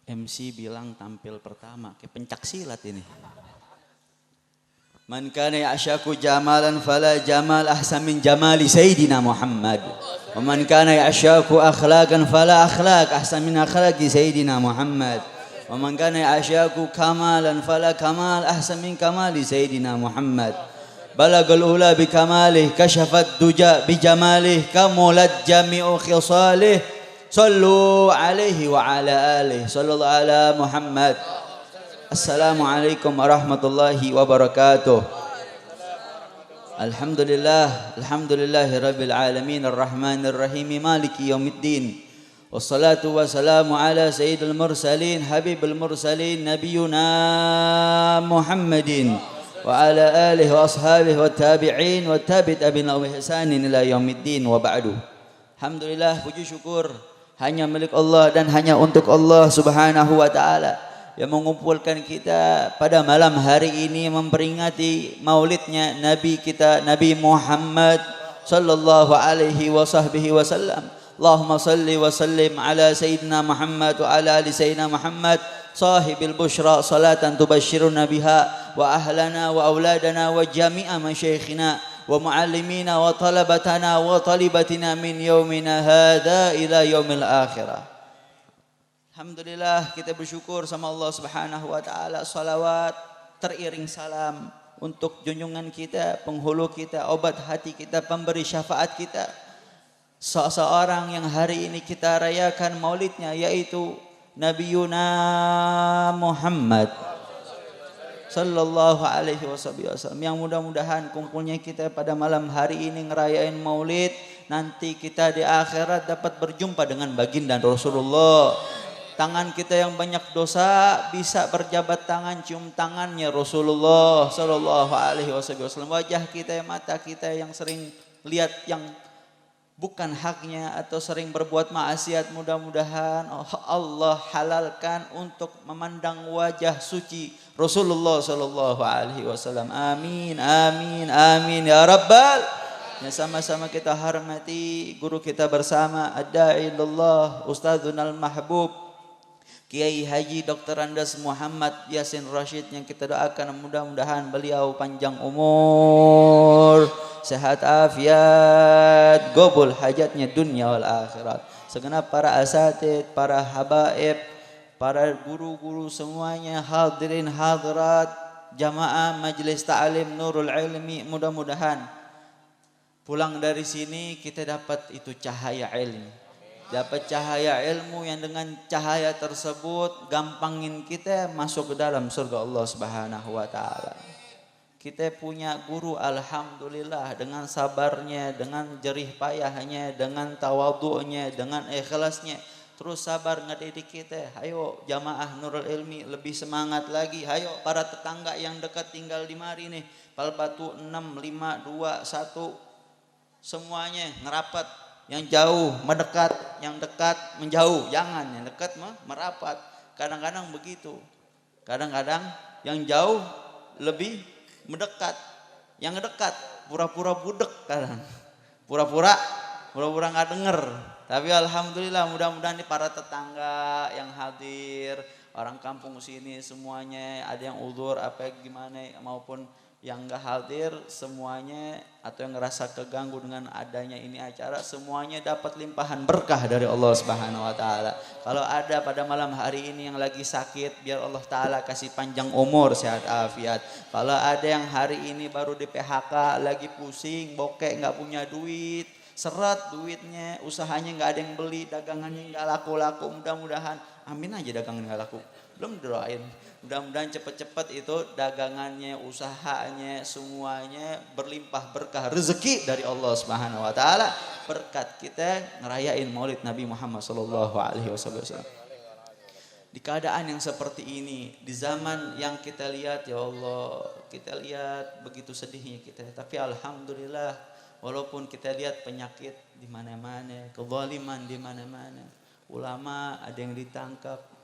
MC bilang tampil pertama, kayak pencak silat ini. Man kana ya'shaku jamalan fala jamal ahsan min jamali Sayyidina Muhammad. Wa man kana ya'shaku akhlaqan fala akhlaq ahsan min akhlaqi Sayyidina Muhammad. Wa man kana ya'shaku kamalan fala kamal ahsan min kamali Sayyidina Muhammad. Balagal ula bi kamalih kashafat duja bi jamalih kamulat jami'u khisalih. Sallu alaihi wa ala alihi. Sallallahu ala Muhammad. Assalamualaikum warahmatullahi wabarakatuh. Alhamdulillahi rabbil alamin arrahmanir rahim maliki yaumiddin. Wassalatu wassalamu ala sayyidil mursalin habibil mursalin nabiyuna Muhammadin wa ala alihi wa ashabihi wa tabi'in wa tabi'in bi ihsanin ila yaumiddin wa ba'du. Alhamdulillah, puji syukur hanya milik Allah dan hanya untuk Allah Subhanahu wa taala yang mengumpulkan kita pada malam hari ini memperingati maulidnya Nabi kita Nabi Muhammad sallallahu alaihi wasallam. Allahumma salli wa sallim ala sayyidina Muhammad wa ala ali sayyidina Muhammad sahibil bushra salatan tubashshiruna biha wa ahlana wa auladana wa jami'a masyayikhina wa muallimina wa talabatana wa talibatina min yaumina hadza ila yaumil akhirah. Alhamdulillah, kita bersyukur sama Allah Subhanahu wa taala. Salawat teriring salam untuk junjungan kita, penghulu kita, obat hati kita, pemberi syafaat kita. Seseorang yang hari ini kita rayakan maulidnya yaitu Nabiyuna Muhammad sallallahu alaihi wasallam, yang mudah-mudahan kumpulnya kita pada malam hari ini ngerayain maulid, nanti kita di akhirat dapat berjumpa dengan baginda Rasulullah. Tangan kita yang banyak dosa bisa berjabat tangan cium tangannya Rasulullah sallallahu alaihi wasallam. Wajah kita, mata kita yang sering lihat yang bukan haknya atau sering berbuat maksiat, mudah-mudahan Allah halalkan untuk memandang wajah suci Rasulullah sallallahu alaihi wasallam. Amin amin amin ya rabbal. Ya, sama-sama kita hormati guru kita bersama ad-da'i ilallah Ustadzunal Mahbub Kiai Haji Dr. Andes Muhammad Yasin Rashid, yang kita doakan mudah-mudahan beliau panjang umur, sehat afiat, gobul hajatnya dunia wal akhirat. Segenap para asatid, para habaib, para guru-guru semuanya, hadirin hadirat, jamaah majelis ta'lim Nurul Ilmi, mudah-mudahan pulang dari sini kita dapat itu cahaya ilmu. Dapat cahaya ilmu yang dengan cahaya tersebut gampangin kita masuk ke dalam surga Allah Subhanahu wa taala. Kita punya guru alhamdulillah, dengan sabarnya, dengan jerih payahnya, dengan tawadhu'nya, dengan ikhlasnya, terus sabar ngedidik kita. Ayo jamaah Nurul Ilmi lebih semangat lagi. Ayo para tetangga yang dekat tinggal di mari nih, Palbatu 6 5 2 1 semuanya ngerapat. Yang jauh mendekat, yang dekat menjauh. Jangan yang dekat merapat. Kadang-kadang begitu. Kadang-kadang yang jauh lebih mendekat. Yang dekat pura-pura budek kadang. Pura-pura nggak denger. Tapi alhamdulillah, mudah-mudahan nih para tetangga yang hadir, orang kampung sini semuanya, ada yang uzur apa gimana maupun yang enggak hadir semuanya, atau yang ngerasa keganggu dengan adanya ini acara, semuanya dapat limpahan berkah dari Allah Subhanahu wa taala. Kalau ada pada malam hari ini yang lagi sakit, biar Allah taala kasih panjang umur, sehat afiat. Kalau ada yang hari ini baru di PHK, lagi pusing, bokek, enggak punya duit, seret duitnya, usahanya enggak ada yang beli, dagangannya enggak laku-laku, mudah-mudahan amin aja dagangan enggak laku. Belum doain. Mudah-mudahan cepat-cepat itu dagangannya, usahanya, semuanya berlimpah berkah rezeki dari Allah Subhanahu wa taala berkat kita ngerayain Maulid Nabi Muhammad sallallahu alaihi wasallam. Di keadaan yang seperti ini, di zaman yang kita lihat ya Allah, kita lihat begitu sedihnya kita, tapi alhamdulillah walaupun kita lihat penyakit di mana-mana, kezaliman di mana-mana, ulama ada yang ditangkap.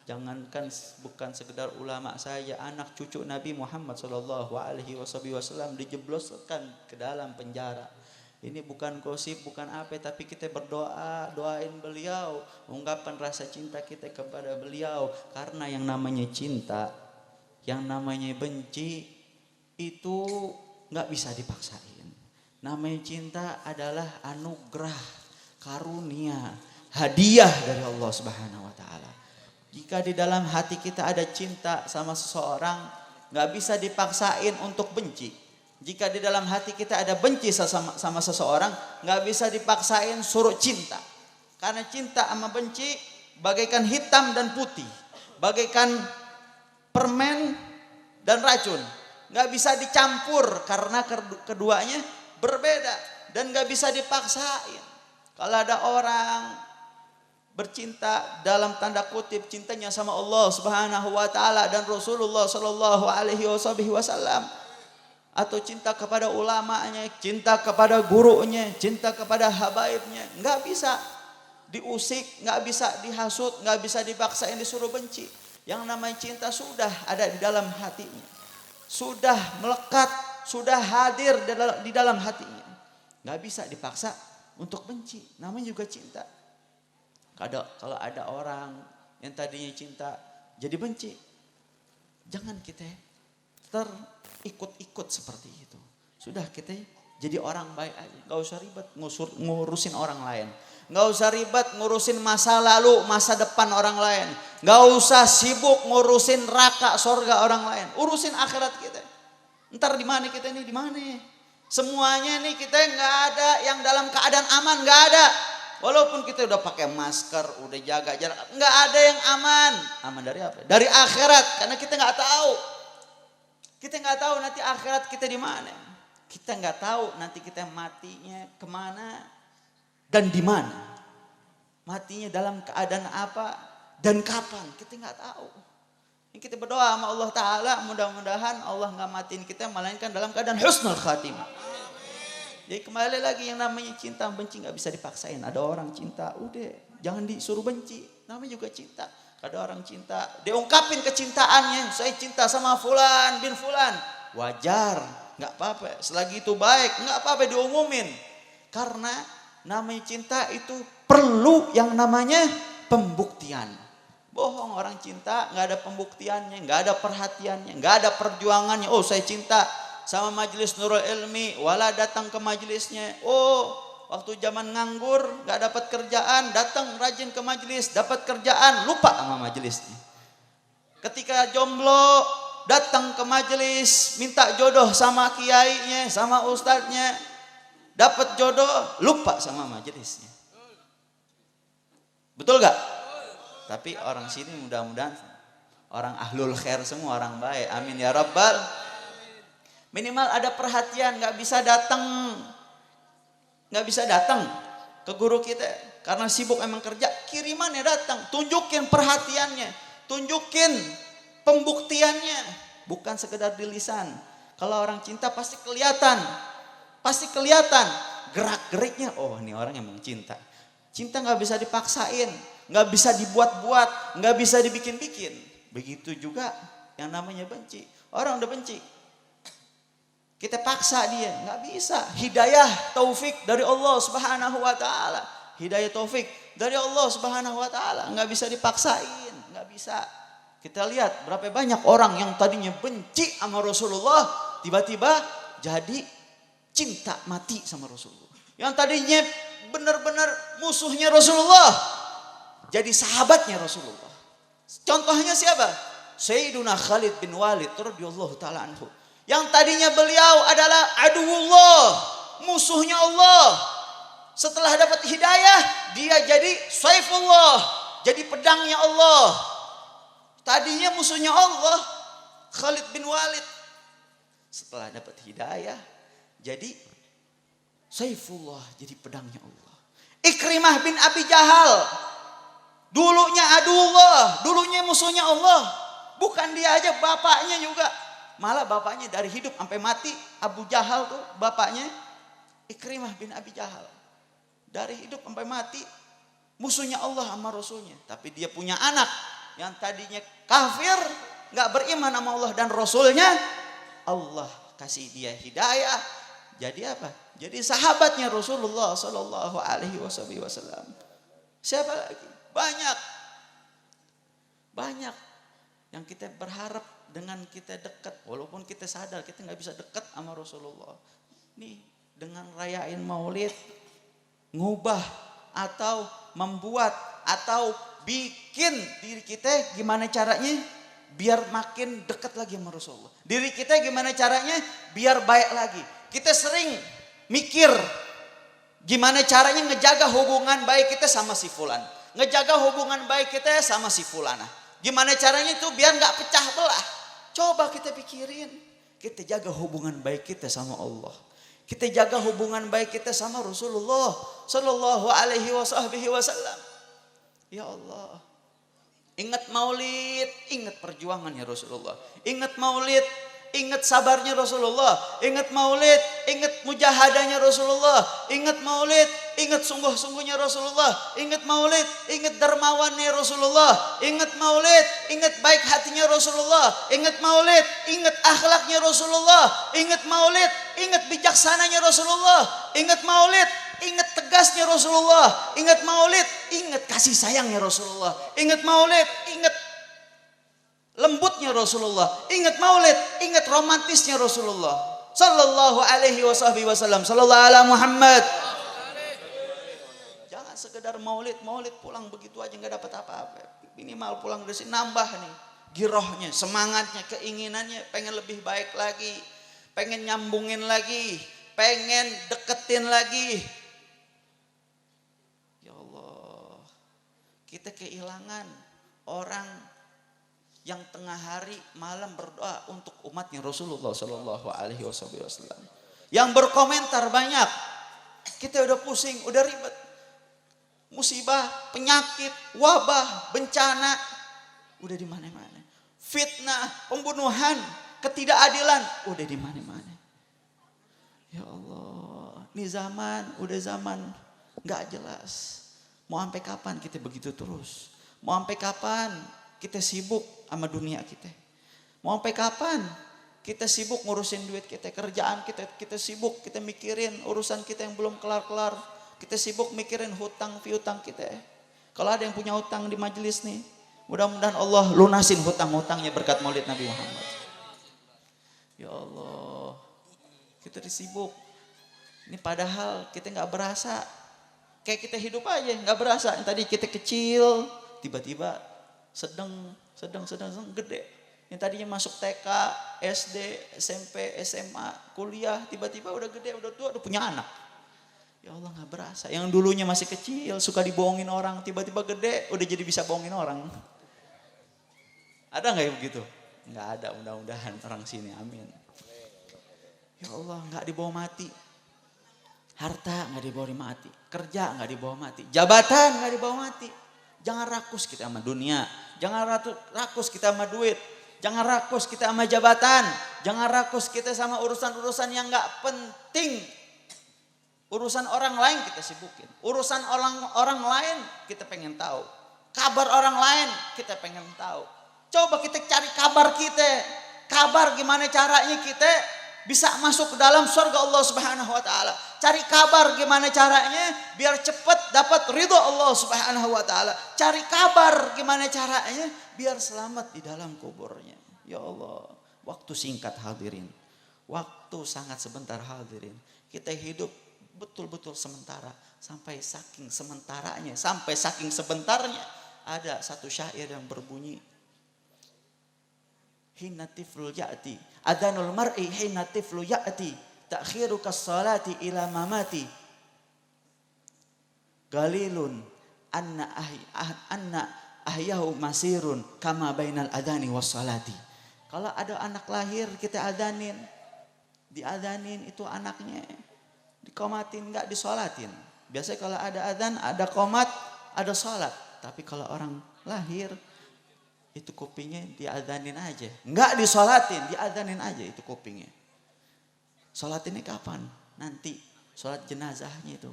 Jangankan bukan sekedar ulama saja, anak cucu Nabi Muhammad sallallahu alaihi wasallam dijebloskan ke dalam penjara. Ini bukan gosip, bukan apa, tapi kita berdoa, doain beliau, ungkapkan rasa cinta kita kepada beliau. Karena yang namanya cinta, yang namanya benci itu nggak bisa dipaksain. Namanya cinta adalah anugerah, karunia, hadiah dari Allah Subhanahu wa taala. Jika di dalam hati kita ada cinta sama seseorang, nggak bisa dipaksain untuk benci. Jika di dalam hati kita ada benci sama seseorang, nggak bisa dipaksain suruh cinta. Karena cinta sama benci bagaikan hitam dan putih, bagaikan permen dan racun. Nggak bisa dicampur karena keduanya berbeda dan nggak bisa dipaksain. Kalau ada orang bercinta dalam tanda kutip cintanya sama Allah Subhanahu wa taala dan Rasulullah sallallahu alaihi wasallam, atau cinta kepada ulamanya, cinta kepada gurunya, cinta kepada habaibnya, nggak bisa diusik, nggak bisa dihasut, nggak bisa dipaksain disuruh benci. Yang namanya cinta sudah ada di dalam hatinya, sudah melekat, sudah hadir di dalam hatinya, nggak bisa dipaksa untuk benci. Namanya juga cinta. Kalau ada orang yang tadinya cinta jadi benci, jangan kita terikut-ikut seperti itu. Sudah kita jadi orang baik aja. Gak usah ribet ngurusin orang lain. Gak usah ribet ngurusin masa lalu, masa depan orang lain. Gak usah sibuk ngurusin neraka, sorga orang lain. Urusin akhirat kita. Ntar di mana kita ini, di mana? Semuanya nih kita gak ada yang dalam keadaan aman, gak ada. Walaupun kita udah pakai masker, udah jaga jarak, gak ada yang aman. Aman dari apa? Dari akhirat, karena kita gak tahu. Kita nggak tahu nanti akhirat kita di mana. Kita nggak tahu nanti kita matinya kemana dan di mana. Matinya dalam keadaan apa dan kapan, kita nggak tahu. Kita berdoa sama Allah Ta'ala, mudah-mudahan Allah nggak matiin kita, melainkan dalam keadaan husnul khatimah. Jadi kembali lagi, yang namanya cinta benci nggak bisa dipaksain. Ada orang cinta, udah jangan disuruh benci, namanya juga cinta. Ada orang cinta, diungkapin kecintaannya, saya cinta sama fulan bin fulan, wajar, nggak apa-apa. Selagi itu baik, nggak apa-apa diumumin. Karena namanya cinta itu perlu yang namanya pembuktian. Bohong orang cinta, nggak ada pembuktiannya, nggak ada perhatiannya, nggak ada perjuangannya. Oh saya cinta sama majelis Nurul Ilmi, wala datang ke majelisnya. Oh waktu zaman nganggur, gak dapat kerjaan, datang rajin ke majelis, dapat kerjaan, lupa sama majelisnya. Ketika jomblo, datang ke majelis, minta jodoh sama kiainya, sama ustadznya, dapat jodoh, lupa sama majelisnya. Betul gak? Tapi orang sini mudah-mudahan orang ahlul khair semua, orang baik. Amin ya rabbal. Minimal ada perhatian, gak bisa datang ke guru kita karena sibuk emang kerja, kirimannya datang, tunjukin perhatiannya, tunjukin pembuktiannya, bukan sekedar di lisan. Kalau orang cinta pasti kelihatan gerak-geriknya. Oh ini orang emang cinta. Cinta nggak bisa dipaksain, nggak bisa dibuat-buat, nggak bisa dibikin-bikin. Begitu juga yang namanya benci. Orang udah benci, kita paksa dia, nggak bisa. Hidayah taufik dari Allah Subhanahu wa taala. Hidayah taufik dari Allah Subhanahu wa taala, nggak bisa dipaksain, nggak bisa. Kita lihat berapa banyak orang yang tadinya benci sama Rasulullah, tiba-tiba jadi cinta mati sama Rasulullah. Yang tadinya benar-benar musuhnya Rasulullah, jadi sahabatnya Rasulullah. Contohnya siapa? Sayyiduna Khalid bin Walid radhiyallahu taala anhu. Yang tadinya beliau adalah aduwullah, musuhnya Allah. Setelah dapat hidayah, dia jadi saifullah, jadi pedangnya Allah. Tadinya musuhnya Allah, Khalid bin Walid. Setelah dapat hidayah, jadi saifullah, jadi pedangnya Allah. Ikrimah bin Abi Jahal, dulunya aduwullah, dulunya musuhnya Allah. Bukan dia aja, bapaknya juga. Malah bapaknya dari hidup sampai mati, Abu Jahal tuh bapaknya Ikrimah bin Abi Jahal. Dari hidup sampai mati musuhnya Allah sama Rasulnya. Tapi dia punya anak yang tadinya kafir, gak beriman sama Allah dan Rasulnya. Allah kasih dia hidayah, jadi apa? Jadi sahabatnya Rasulullah sallallahu alaihi wasallam. Siapa lagi? Banyak yang kita berharap dengan kita dekat, walaupun kita sadar kita nggak bisa dekat sama Rasulullah. Nih dengan rayain Maulid, ngubah atau membuat atau bikin diri kita gimana caranya biar makin dekat lagi sama Rasulullah. Diri kita gimana caranya biar baik lagi. Kita sering mikir gimana caranya ngejaga hubungan baik kita sama si fulan, ngejaga hubungan baik kita sama si fulana. Gimana caranya itu biar nggak pecah belah. Coba kita pikirin, kita jaga hubungan baik kita sama Allah. Kita jaga hubungan baik kita sama Rasulullah sallallahu alaihi wasallam. Ya Allah. Ingat Maulid, ingat perjuangannya Rasulullah. Ingat Maulid, ingat sabarnya Rasulullah. Ingat Maulid, ingat mujahadahnya Rasulullah. Ingat Maulid, ingat sungguh-sungguhnya Rasulullah. Ingat Maulid, ingat dermawannya Rasulullah. Ingat Maulid, ingat baik hatinya Rasulullah. Ingat Maulid, ingat akhlaknya Rasulullah. Ingat Maulid, ingat bijaksananya Rasulullah. Ingat Maulid, ingat tegasnya Rasulullah. Ingat Maulid, ingat kasih sayangnya Rasulullah. Ingat Maulid, ingat lembutnya Rasulullah. Ingat Maulid, ingat romantisnya Rasulullah sallallahu alaihi wasallam. Sallallahu ala Muhammad. Jangan sekedar Maulid pulang begitu aja nggak dapat apa-apa. Minimal pulang dari sini nambah nih girohnya, semangatnya, keinginannya pengen lebih baik lagi, pengen nyambungin lagi, pengen deketin lagi. Kita kehilangan orang yang tengah hari malam berdoa untuk umatnya Rasulullah sallallahu alaihi wasallam. Yang berkomentar banyak. Kita udah pusing, udah ribet. Musibah, penyakit, wabah, bencana udah di mana-mana. Fitnah, pembunuhan, ketidakadilan udah di mana-mana. Ya Allah, ini udah zaman enggak jelas. Mau sampai kapan kita begitu terus? Mau sampai kapan kita sibuk sama dunia kita? Mau sampai kapan kita sibuk ngurusin duit kita, kerjaan kita sibuk, kita mikirin urusan kita yang belum kelar-kelar. Kita sibuk mikirin hutang piutang kita. Kalau ada yang punya hutang di majelis nih, mudah-mudahan Allah lunasin hutang-hutangnya berkat Maulid Nabi Muhammad. Ya Allah, kita disibuk. Ini padahal kita nggak berasa. Kayak kita hidup aja nggak berasa. Yang tadi kita kecil, tiba-tiba sedang gede. Yang tadinya masuk TK, SD, SMP, SMA, kuliah, tiba-tiba udah gede, udah tua, udah punya anak. Ya Allah nggak berasa. Yang dulunya masih kecil, suka dibohongin orang, tiba-tiba gede, udah jadi bisa bohongin orang. Ada nggak yang begitu? Nggak ada, mudah-mudahan orang sini, amin. Ya Allah nggak dibawa mati. Harta nggak dibawa mati, kerja nggak dibawa mati, jabatan nggak dibawa mati. Jangan rakus kita sama dunia, jangan rakus kita sama duit, jangan rakus kita sama jabatan, jangan rakus kita sama urusan-urusan yang nggak penting. Urusan orang lain kita sibukin, urusan orang lain kita pengen tahu, kabar orang lain kita pengen tahu. Coba kita cari kabar kita, kabar gimana caranya kita bisa masuk ke dalam surga Allah Subhanahu wa taala. Cari kabar gimana caranya biar cepat dapat ridho Allah Subhanahu wa taala. Cari kabar gimana caranya biar selamat di dalam kuburnya. Ya Allah, waktu singkat hadirin. Waktu sangat sebentar hadirin. Kita hidup betul-betul sementara, sampai saking sementaranya, sampai saking sebentarnya ada satu syair yang berbunyi hina tiflu ya'ti adanul mar'i hina tiflu ya'ti ta'khiru kas-salati ila mamati galilun anna ahyahu masirun kama bainal adani was salati. Kalau ada anak lahir kita adanin, diadanin itu anaknya, dikomatin enggak disolatin. Biasanya kalau ada adzan, ada qomat, ada salat. Tapi kalau orang lahir itu kupingnya diadanin aja, enggak disolatin, diadanin aja itu kupingnya. Salat ini kapan? Nanti salat jenazahnya itu.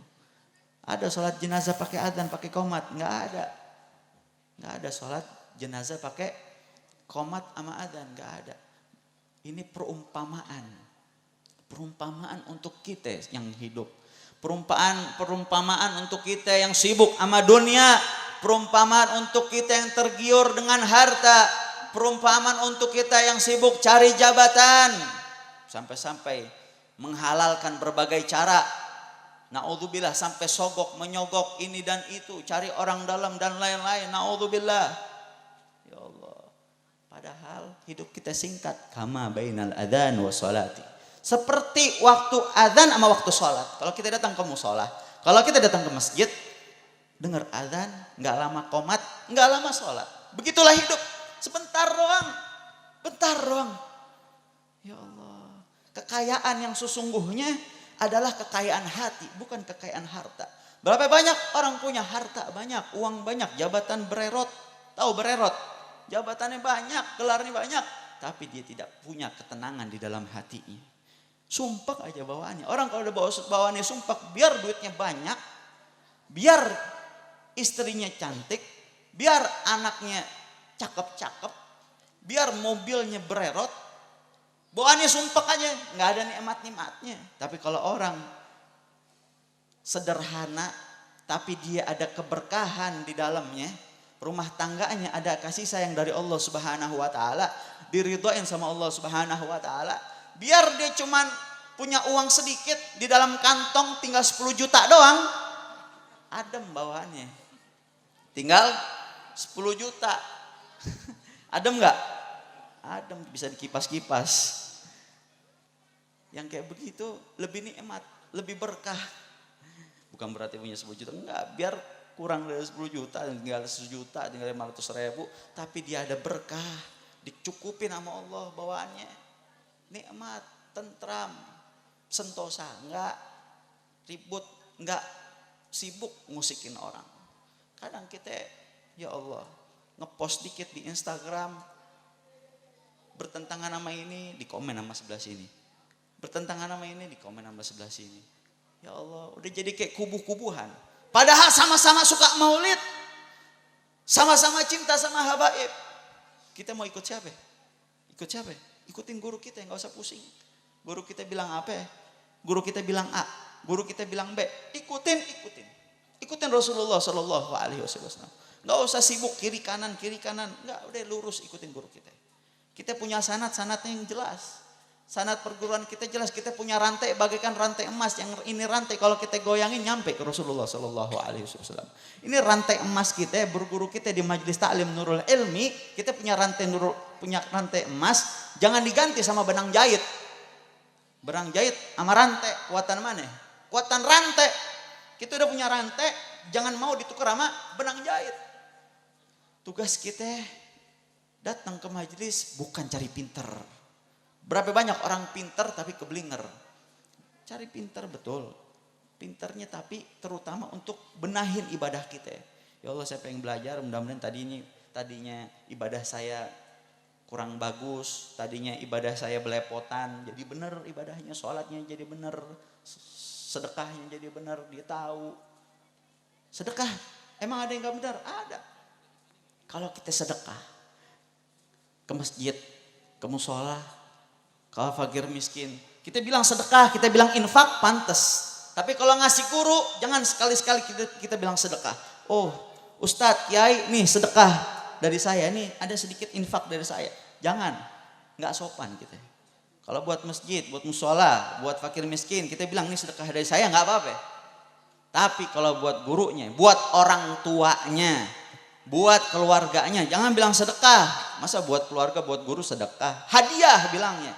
Ada salat jenazah pakai adzan, pakai qomat? Enggak ada. Enggak ada salat jenazah pakai qomat sama adzan, enggak ada. Ini perumpamaan Perumpamaan untuk kita yang hidup. Perumpamaan untuk kita yang sibuk sama dunia. Perumpamaan untuk kita yang tergiur dengan harta. Perumpamaan untuk kita yang sibuk cari jabatan. Sampai-sampai menghalalkan berbagai cara. Na'udzubillah, sampai sogok, menyogok ini dan itu. Cari orang dalam dan lain-lain. Na'udzubillah. Ya Allah. Padahal hidup kita singkat. Kama bainal adhan wa sholati. Seperti waktu adzan sama waktu sholat. Kalau kita datang ke musola, kalau kita datang ke masjid, dengar adzan, nggak lama qomat, nggak lama sholat. Begitulah hidup, sebentar doang, bentar doang. Ya Allah, kekayaan yang sesungguhnya adalah kekayaan hati, bukan kekayaan harta. Berapa banyak orang punya harta banyak, uang banyak, jabatan bererot, tahu bererot, jabatannya banyak, gelarnya banyak, tapi dia tidak punya ketenangan di dalam hatinya. Sumpah aja bawaannya. Orang kalau udah bawaannya sumpah, biar duitnya banyak, biar istrinya cantik, biar anaknya cakep-cakep, biar mobilnya bererot, bawaannya sumpah aja, nggak ada nikmat-nikmatnya. Tapi kalau orang sederhana, tapi dia ada keberkahan di dalamnya, rumah tangganya ada kasih sayang dari Allah Subhanahu wa taala, diridhoin sama Allah Subhanahu wa taala. Biar dia cuman punya uang sedikit, di dalam kantong tinggal 10 juta doang, adem bawaannya. Tinggal 10 juta. Adem gak? Adem, bisa dikipas-kipas. Yang kayak begitu lebih nikmat, lebih berkah. Bukan berarti punya 10 juta, enggak. Biar kurang dari 10 juta, tinggal 1 juta, tinggal 500.000. Tapi dia ada berkah, dicukupin sama Allah bawaannya. Nikmat, tentram, sentosa, enggak ribut, enggak sibuk musikin orang. Kadang kita, ya Allah, ngepost dikit di Instagram, bertentangan sama ini, di komen sama sebelah sini. Bertentangan sama ini, di komen sama sebelah sini. Ya Allah, udah jadi kayak kubu-kubuhan. Padahal sama-sama suka maulid, sama-sama cinta sama habaib. Kita mau ikut siapa? Ikut siapa? Ikutin guru kita, nggak usah pusing. Guru kita bilang apa? Guru kita bilang A, guru kita bilang B. Ikutin Rasulullah Shallallahu Alaihi Wasallam. Nggak usah sibuk kiri kanan, nggak, udah lurus ikutin guru kita. Kita punya sanad-sanadnya yang jelas. Sanad perguruan kita jelas. Kita punya rantai bagaikan rantai emas. Yang ini rantai kalau kita goyangin nyampe ke Rasulullah Shallallahu Alaihi Wasallam. Ini rantai emas kita, berguru kita di Majelis Ta'lim Nurul Ilmi. Kita punya rantai emas. Jangan diganti sama benang jahit. Benang jahit sama rantai, kuatan mana? Kuatan rantai. Kita udah punya rantai, jangan mau ditukar sama benang jahit. Tugas kita datang ke majelis bukan cari pinter. Berapa banyak orang pinter tapi keblinger. Cari pinter betul. Pinternya tapi terutama untuk benahin ibadah kita. Ya Allah, saya pengen belajar, mudah-mudahan tadinya ibadah saya kurang bagus, tadinya ibadah saya belepotan, jadi benar ibadahnya, sholatnya jadi benar, sedekahnya jadi benar, dia tahu. Sedekah, emang ada yang gak benar? Ada. Kalau kita sedekah, ke masjid, ke musola, kalau fakir miskin, kita bilang sedekah, kita bilang infak, pantas. Tapi kalau ngasih guru, jangan sekali-sekali kita bilang sedekah. Oh, Ustadz, Kiai, nih sedekah dari saya, nih ada sedikit infak dari saya. Jangan, nggak sopan kita. Kalau buat masjid, buat musola, buat fakir miskin, kita bilang nih sedekah dari saya, nggak apa-apa. Tapi kalau buat gurunya, buat orang tuanya, buat keluarganya, jangan bilang sedekah. Masa buat keluarga, buat guru sedekah? Hadiah bilangnya.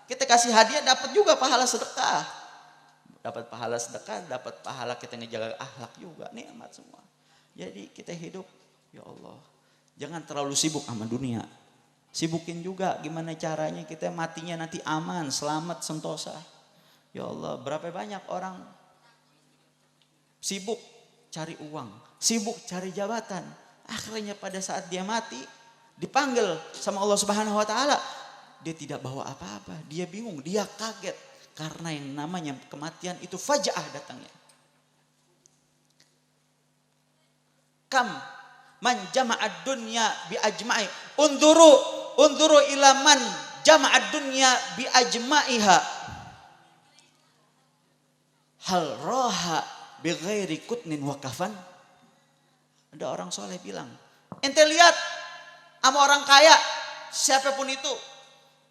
Kita kasih hadiah dapat juga pahala sedekah. Dapat pahala sedekah, dapat pahala kita ngejaga akhlak juga, nikmat semua. Jadi kita hidup, ya Allah, jangan terlalu sibuk sama dunia. Sibukin juga gimana caranya kita matinya nanti aman, selamat, sentosa. Ya Allah, berapa banyak orang sibuk cari uang, sibuk cari jabatan. Akhirnya pada saat dia mati, dipanggil sama Allah Subhanahu wa taala, dia tidak bawa apa-apa, dia bingung, dia kaget. Karena yang namanya kematian itu faja'ah datangnya. Kam man jama'ad dunya bi ajma'i. Unduru ila man jama'ad dunya bi ajma'iha. hal roha bighairi kutnin wa kafan. Ada orang soleh bilang, ente lihat sama orang kaya, siapapun itu,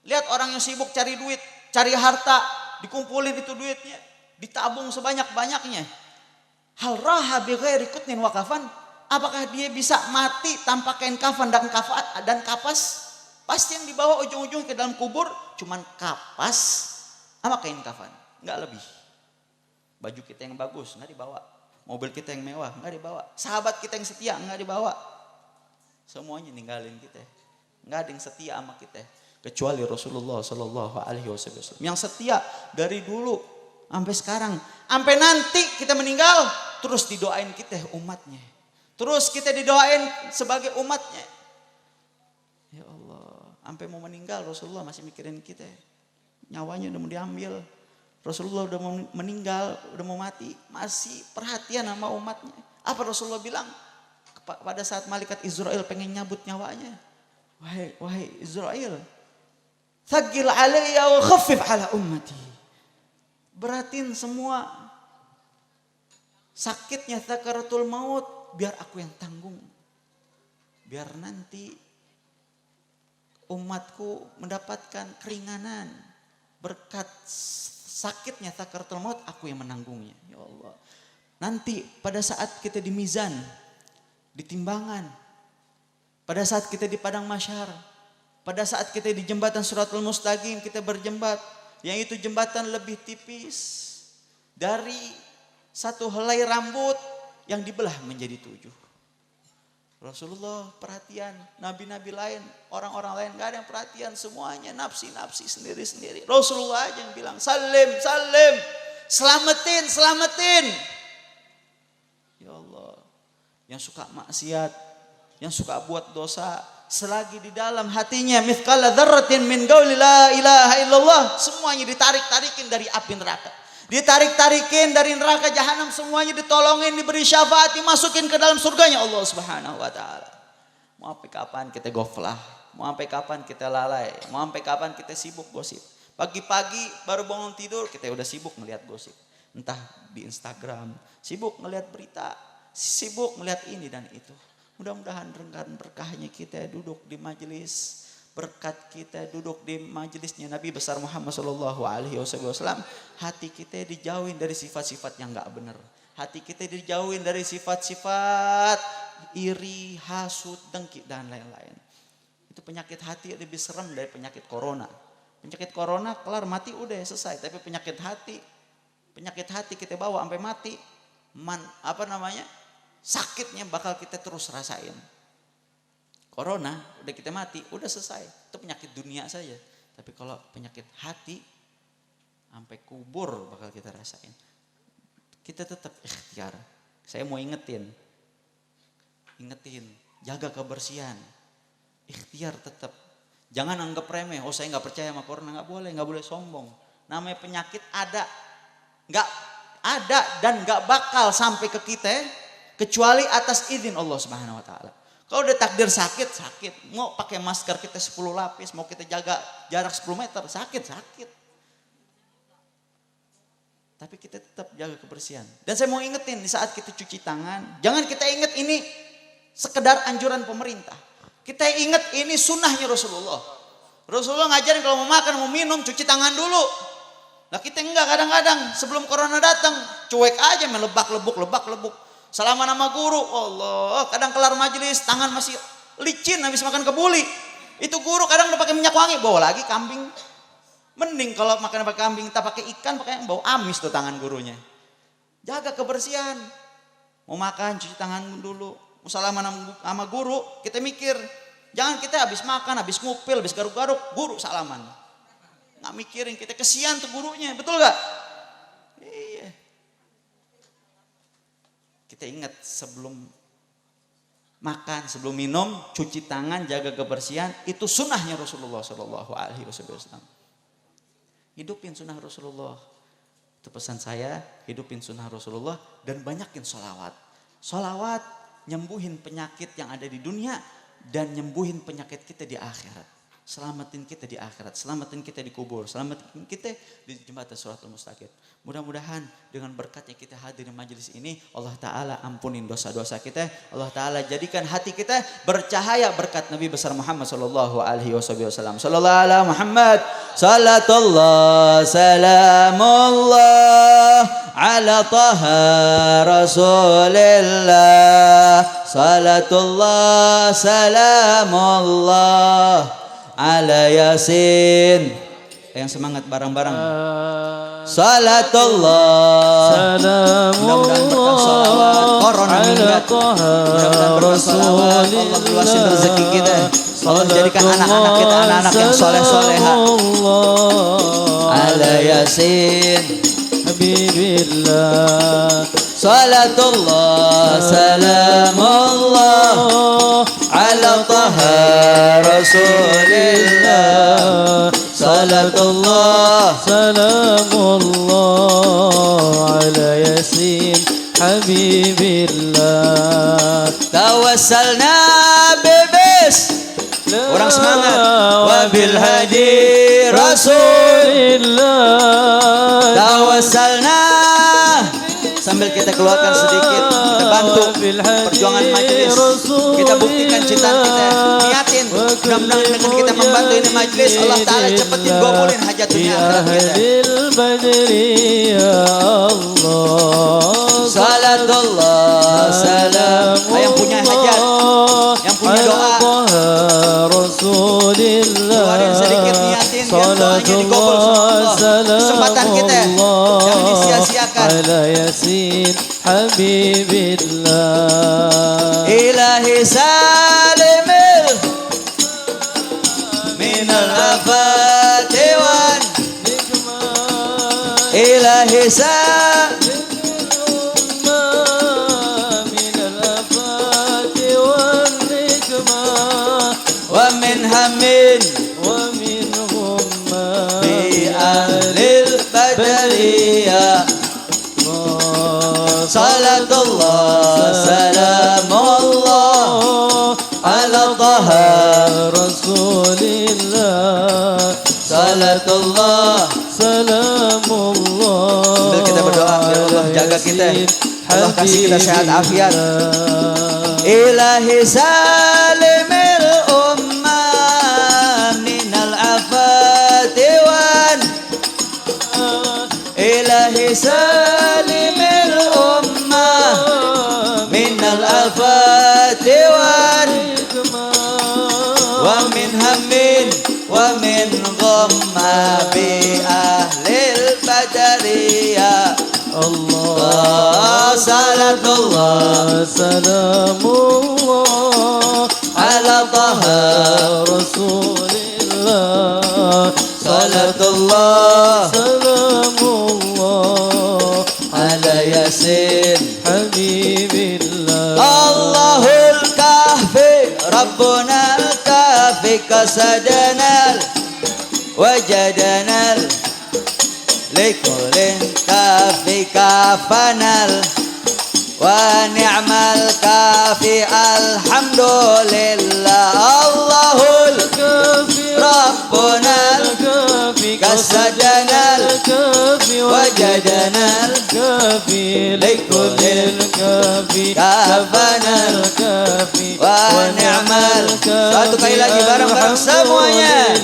lihat orang yang sibuk cari duit, cari harta, dikumpulin itu duitnya, ditabung sebanyak-banyaknya. Hal roha bighairi kutnin wa kafan. Apakah dia bisa mati tanpa kain kafan dan kapas? Pasti yang dibawa ujung-ujung ke dalam kubur cuman kapas sama kain kafan, nggak lebih. Baju kita yang bagus nggak dibawa, mobil kita yang mewah nggak dibawa, sahabat kita yang setia nggak dibawa. Semuanya ninggalin kita, nggak ada yang setia sama kita kecuali Rasulullah Shallallahu Alaihi Wasallam yang setia dari dulu sampai sekarang, sampai nanti kita meninggal terus didoain kita umatnya, terus kita didoain sebagai umatnya. Ya Allah, sampai mau meninggal Rasulullah masih mikirin kita. Nyawanya udah mau diambil, Rasulullah udah mau meninggal, udah mau mati, masih perhatian sama umatnya. Apa Rasulullah bilang pada saat malaikat Israel pengen nyabut nyawanya? Wahai Israel, thaqil alayya wa khaffif ala ummati. Beratin semua sakitnya sakaratul maut, biar aku yang tanggung. Biar nanti umatku mendapatkan keringanan berkat sakitnya sakaratul maut, aku yang menanggungnya. Ya Allah. Nanti pada saat kita di mizan, di timbangan, pada saat kita di padang mahsyar, pada saat kita di jembatan Siratul Mustaqim, kita berjembat, yang itu jembatan lebih tipis dari satu helai rambut yang dibelah menjadi 7. Rasulullah perhatian, nabi-nabi lain, orang-orang lain gak ada yang perhatian, semuanya nafsi-nafsi sendiri-sendiri. Rasulullah aja yang bilang, salim, salim, selamatin, selamatin. Ya Allah, yang suka maksiat, yang suka buat dosa, selagi di dalam hatinya mithqala dzarratin min qauli la ilaha illallah, semuanya ditarik-tarikin dari api neraka. Ditarik-tarikin dari neraka jahanam, semuanya ditolongin, diberi syafaat, dimasukin ke dalam surganya Allah Subhanahu wa taala. Mau sampai kapan kita goflah? Mau sampai kapan kita lalai? Mau sampai kapan kita sibuk gosip? Pagi-pagi baru bangun tidur kita udah sibuk ngelihat gosip. Entah di Instagram, sibuk ngelihat berita, sibuk ngelihat ini dan itu. Mudah-mudahan berkahnya kita duduk di majelis, berkat kita duduk di majelisnya Nabi besar Muhammad Sallallahu Alaihi Wasallam, hati kita dijauhin dari sifat-sifat yang nggak benar, hati kita dijauhin dari sifat-sifat iri, hasut, dengki dan lain-lain. Itu penyakit hati lebih serem dari penyakit corona. Penyakit corona kelar mati udah selesai, tapi penyakit hati kita bawa sampai mati, sakitnya bakal kita terus rasain. Corona udah kita mati, udah selesai. Itu penyakit dunia saja. Tapi kalau penyakit hati, sampai kubur bakal kita rasain. Kita tetap ikhtiar. Saya mau ingetin, jaga kebersihan. Ikhtiar tetap. Jangan anggap remeh. Oh saya nggak percaya sama corona, nggak boleh sombong. Namanya penyakit ada, nggak ada dan nggak bakal sampai ke kita kecuali atas izin Allah Subhanahu Wa Taala. Kalau udah takdir sakit, mau pakai masker kita 10 lapis, mau kita jaga jarak 10 meter, sakit. Tapi kita tetap jaga kebersihan. Dan saya mau ingetin di saat kita cuci tangan, jangan kita ingat ini sekedar anjuran pemerintah. Kita ingat ini sunnahnya Rasulullah. Rasulullah ngajarin kalau mau makan, mau minum, cuci tangan dulu. Nah kita enggak, kadang-kadang sebelum corona datang, cuek aja melebak-lebuk. Salaman sama guru, Allah, kadang kelar majelis tangan masih licin habis makan kebuli. Itu guru kadang udah pakai minyak wangi, bawa lagi kambing. Mending kalau makan pakai kambing, kita pakai ikan, pakai yang bau amis tuh tangan gurunya. Jaga kebersihan. Mau makan cuci tangan dulu. Mau salaman sama guru, kita mikir, jangan kita habis makan, habis ngupil, habis garuk-garuk, guru salaman. Nggak mikirin, kita kesian tuh gurunya, betul gak? Iya. Kita ingat sebelum makan, sebelum minum, cuci tangan, jaga kebersihan. Itu sunnahnya Rasulullah Shallallahu Alaihi Wasallam. Hidupin sunnah Rasulullah. Itu pesan saya, hidupin sunnah Rasulullah dan banyakin sholawat. Sholawat nyembuhin penyakit yang ada di dunia dan nyembuhin penyakit kita di akhirat. selamatin kita di akhirat, selamatin kita di kubur, selamatin kita di jembatan Shiratal Mustaqim. Mudah-mudahan dengan berkatnya kita hadir di majelis ini, Allah Ta'ala ampunin dosa-dosa kita. Allah Ta'ala jadikan hati kita bercahaya berkat Nabi besar Muhammad sallallahu alaihi wasallam. Sallallahu ala Muhammad, salatullah, salamullah ala taha rasulillah. Salatullah, salamullah ala Yasin. Yang semangat bareng-bareng. Salatullah, mudah-mudahan berkah salawat corona minggat, mudah-mudahan berkah salawat Allah luasin rezeki kita, Allah jadikan anak-anak kita anak-anak yang soleh-soleha. Ala Yasin Habibillah. Salatullah, salamullah ala taha rasulillah. Salatullah, salamullah ala Yasin Habibillah. Tawassalna bebes orang semangat wabil hadi rasulillah. Tawassalna sambil kita keluarkan sedikit, kita bantu perjuangan majelis, kita buktikan cinta kita, niatin mudah-mudahan dengan kita membantu ini majelis Allah Ta'ala cepetin gobulin hajat dunia akhirat kita. Salatullah, salam yang punya hajat, yang punya doa, keluarin sedikit niatin biar doanya digobul sama Allah. Kesempatan kita jangan disia-siakan. Habibillah. Ilahi salimil minal afati wan Ilahi minal afati wan nikmah wa min hamin wa min humma bi ahlil badariyah. Salatullah, salamullah ala taha rasulillah. Salatullah, salamullah. Sambil kita berdoa biar Allah jaga kita, Allah kasih kita sehat afiat. Ilahi salimil ummah minal afati wan Ilahi salimil ummah minal afati wan wa min hammin wa min ghamma bi ahlil badariyah. Allah salatullah, salamullah ala taha rasulillah. Salatullah, salamullah ala Yasin Habibillah. Allahul kahfi Rabbunal kafi kasadanal wajadanal likulin kafi kafanal wa ni'mal kafi alhamdulillah. Allahul kafi Rabbunal kafi kasadanal wajadanal kafi likulin kafi kafanal wa ni'mal. Satu kali lagi bareng-bareng semuanya.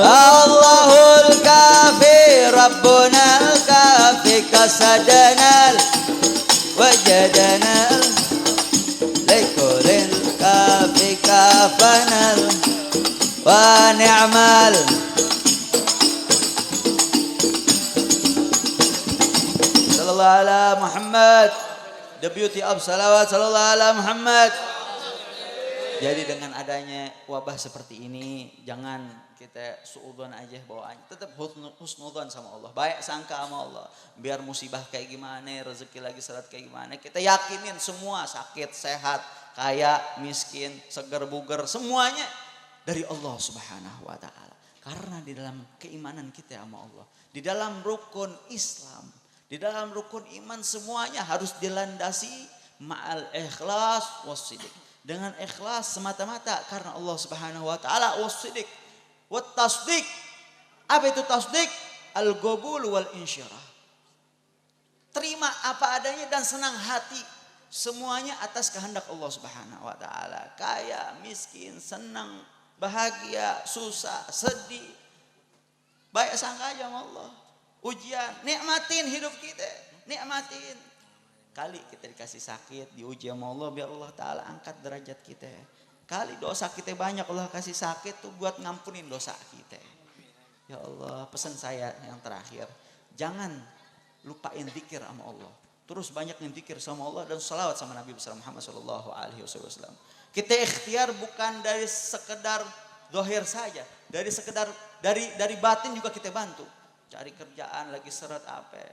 Allahul kafi Rabbunal kafi kasadanal wajadanal likulil kafi kafanal wa ni'mal. Sallallahu ala Muhammad, the beauty of salawat. Sallallahu ala Muhammad. Jadi dengan adanya wabah seperti ini, jangan kita suudzon aja bawaannya. Tetap husnudzon sama Allah. Baik sangka sama Allah. Biar musibah kayak gimana, rezeki lagi seret kayak gimana. Kita yakinin semua sakit, sehat, kaya, miskin, seger, buger. Semuanya dari Allah Subhanahu wa ta'ala. Karena di dalam keimanan kita sama Allah. Di dalam rukun Islam. Di dalam rukun iman semuanya harus dilandasi ma'al ikhlas wassidik. Dengan ikhlas semata-mata karena Allah Subhanahu wa ta'ala wassidik. Wa tasdik. Apa itu tasdik? Al-qabul wal insyirah. Terima apa adanya dan senang hati. Semuanya atas kehendak Allah Subhanahu wa taala. Kaya, miskin, senang, bahagia, susah, sedih. Baik sangka aja sama Allah. Ujian, nikmatin hidup kita, nikmatin. Kali kita dikasih sakit, diuji sama Allah, biar Allah taala angkat derajat kita. Kali dosa kita banyak, Allah kasih sakit tuh buat ngampunin dosa kita. Ya Allah, pesan saya yang terakhir, jangan lupain zikir sama Allah. Terus banyak yang zikir sama Allah dan salawat sama Nabi besar Muhammad sallallahu alaihi wasallam. Kita ikhtiar bukan dari sekedar zahir saja, dari sekedar dari batin juga kita bantu. Cari kerjaan lagi seret apa,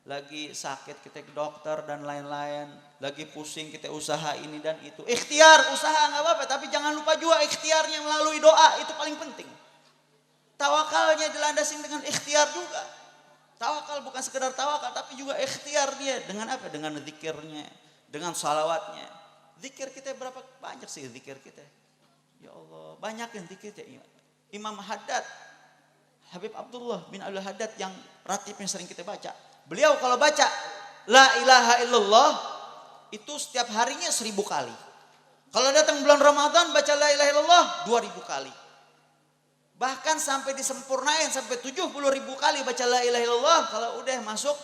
lagi sakit kita ke dokter dan lain-lain, lagi pusing kita usaha ini dan itu. Ikhtiar usaha nggak apa-apa, tapi jangan lupa juga ikhtiarnya melalui doa, itu paling penting. Tawakalnya dilandasin dengan ikhtiar juga. Tawakal bukan sekedar tawakal, tapi juga ikhtiar dia. Dengan apa? Dengan zikirnya, dengan salawatnya. Zikir kita berapa banyak sih zikir kita? Ya Allah, banyak yang zikir. Imam Haddad, Habib Abdullah bin Abdul Haddad yang ratib yang sering kita baca. Beliau kalau baca La ilaha illallah itu setiap harinya 1000 kali. Kalau datang bulan Ramadan baca La ilaha illallah 2000 kali. Bahkan sampai disempurnain sampai 70.000 kali baca la ilaha illallah kalau udah masuk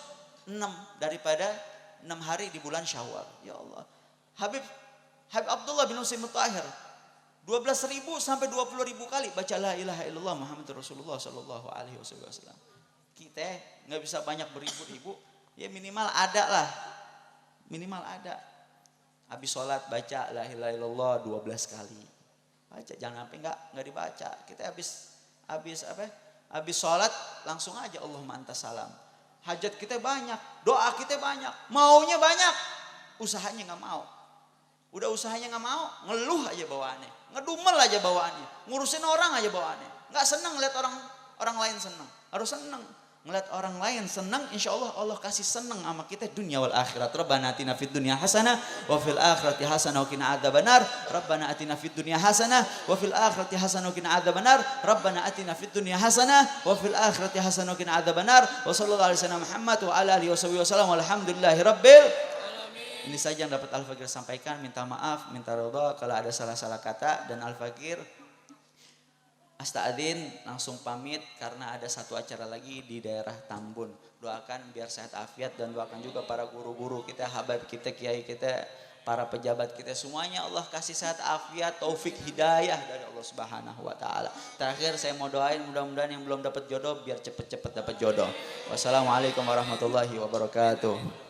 6 daripada 6 hari di bulan Syawal. Ya Allah. Habib Abdullah bin Utsaimin Tahir 12.000 sampai 20.000 kali baca la ilaha illallah Muhammadur Rasulullah sallallahu alaihi wasallam. Kita nggak bisa banyak beribu-ribu, ya minimal ada lah. Minimal ada. Habis sholat baca la ilaha illallah 12 kali. Baca, jangan sampai enggak dibaca. Kita habis sholat langsung aja Allahumma antas salam. Hajat kita banyak, doa kita banyak, maunya banyak, usahanya nggak mau. Udah usahanya nggak mau, ngeluh aja bawaannya, ngedumel aja bawaannya, ngurusin orang aja bawaannya. Nggak seneng lihat orang lain seneng, harus seneng. Ngeliat orang lain senang, insya Allah Allah kasih senang sama kita dunia wal akhirat. Rabbana atina fid dunya hasanah wa fil akhirati hasanah wa qina adzabannar. Rabbana atina fid dunya hasanah wa fil akhirati hasanah wa qina adzabannar. Rabbana atina fid dunya hasanah wa fil akhirati hasanah wa qina adzabannar. Wa sallallahu alaihi wasallam Muhammad wa ala alihi wasallam walhamdulillahi rabbil alamin. Ini saja yang dapat Al-Fakir sampaikan. Minta maaf, minta ridha kalau ada salah-salah kata, dan Al-Fakir Astadzin langsung pamit karena ada satu acara lagi di daerah Tambun. Doakan biar sehat afiat dan doakan juga para guru-guru kita, habib kita, kiai kita, para pejabat kita semuanya Allah kasih sehat afiat, taufik, hidayah dari Allah Subhanahu wa taala. Terakhir saya mau doain mudah-mudahan yang belum dapat jodoh biar cepet-cepet dapat jodoh. Wassalamualaikum warahmatullahi wabarakatuh.